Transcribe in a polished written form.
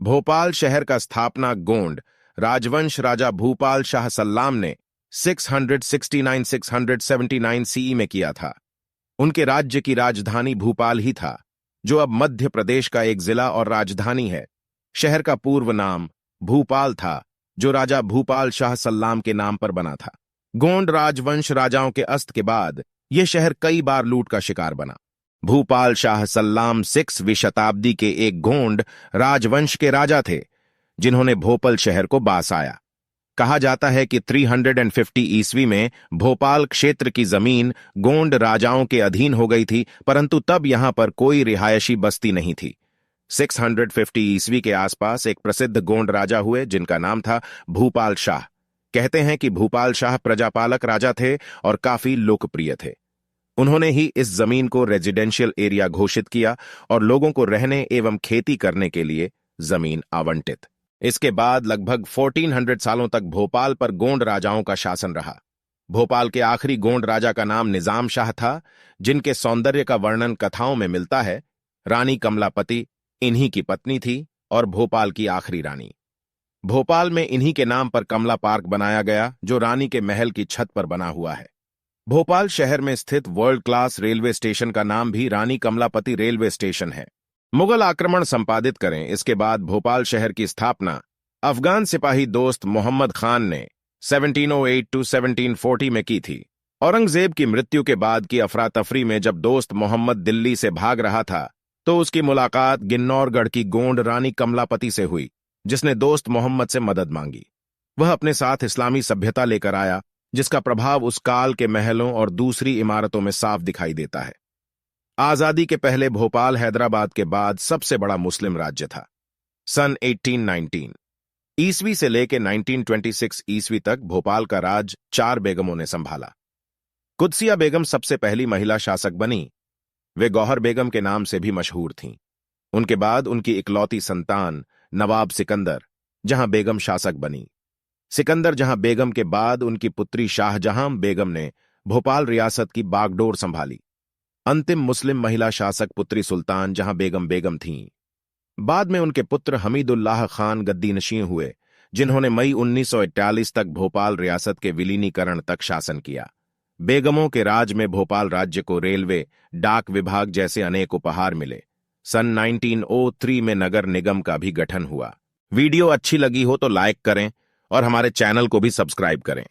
भोपाल शहर का स्थापना गोंड राजवंश राजा भूपाल शाह सल्लाम ने 669-679 सीई में किया था। उनके राज्य की राजधानी भूपाल ही था, जो अब मध्य प्रदेश का एक जिला और राजधानी है। शहर का पूर्व नाम भूपाल था, जो राजा भूपाल शाह सल्लाम के नाम पर बना था। गोंड राजवंश राजाओं के अस्त के बाद यह शहर कई बार लूट का शिकार बना। भूपाल शाह सल्लाम 6वीं शताब्दी के एक गोंड राजवंश के राजा थे, जिन्होंने भोपाल शहर को बासाया। कहा जाता है कि 350 ईस्वी में भोपाल क्षेत्र की जमीन गोंड राजाओं के अधीन हो गई थी, परंतु तब यहां पर कोई रिहायशी बस्ती नहीं थी। 650 ईस्वी के आसपास एक प्रसिद्ध गोंड राजा हुए, जिनका नाम था भूपाल शाह। कहते हैं कि भूपाल शाह प्रजापालक राजा थे और काफी लोकप्रिय थे। उन्होंने ही इस जमीन को रेजिडेंशियल एरिया घोषित किया और लोगों को रहने एवं खेती करने के लिए जमीन आवंटित। इसके बाद लगभग 1400 सालों तक भोपाल पर गोंड राजाओं का शासन रहा। भोपाल के आखिरी गोंड राजा का नाम निजाम शाह था, जिनके सौंदर्य का वर्णन कथाओं में मिलता है। रानी कमलापति इन्हीं की पत्नी थी और भोपाल की आखिरी रानी। भोपाल में इन्हीं के नाम पर कमला पार्क बनाया गया, जो रानी के महल की छत पर बना हुआ है। भोपाल शहर में स्थित वर्ल्ड क्लास रेलवे स्टेशन का नाम भी रानी कमलापति रेलवे स्टेशन है। मुगल आक्रमण संपादित करें, इसके बाद भोपाल शहर की स्थापना अफगान सिपाही दोस्त मोहम्मद खान ने 1708-1740 में की थी। औरंगजेब की मृत्यु के बाद की अफरा तफरी में जब दोस्त मोहम्मद दिल्ली से भाग रहा था, तो उसकी मुलाकात गिन्नौरगढ़ की गोंड रानी कमलापति से हुई, जिसने दोस्त मोहम्मद से मदद मांगी। वह अपने साथ इस्लामी सभ्यता लेकर आया, जिसका प्रभाव उस काल के महलों और दूसरी इमारतों में साफ दिखाई देता है। आजादी के पहले भोपाल हैदराबाद के बाद सबसे बड़ा मुस्लिम राज्य था। सन 1819 ईस्वी से लेकर 1926 ईस्वी तक भोपाल का राज 4 बेगमों ने संभाला। कुदसिया बेगम सबसे पहली महिला शासक बनी। वे गौहर बेगम के नाम से भी मशहूर थीं। उनके बाद उनकी इकलौती संतान नवाब सिकंदर जहां बेगम शासक बनी। सिकंदर जहां बेगम के बाद उनकी पुत्री शाहजहां बेगम ने भोपाल रियासत की बागडोर संभाली। अंतिम मुस्लिम महिला शासक पुत्री सुल्तान जहां बेगम थीं। बाद में उनके पुत्र हमीदुल्लाह खान गद्दीनशीं हुए, जिन्होंने मई 1941 तक भोपाल रियासत के विलीनीकरण तक शासन किया। बेगमों के राज में भोपाल राज्य को रेलवे, डाक विभाग जैसे अनेक उपहार मिले। सन 1903 में नगर निगम का भी गठन हुआ। वीडियो अच्छी लगी हो तो लाइक करें और हमारे चैनल को भी सब्सक्राइब करें।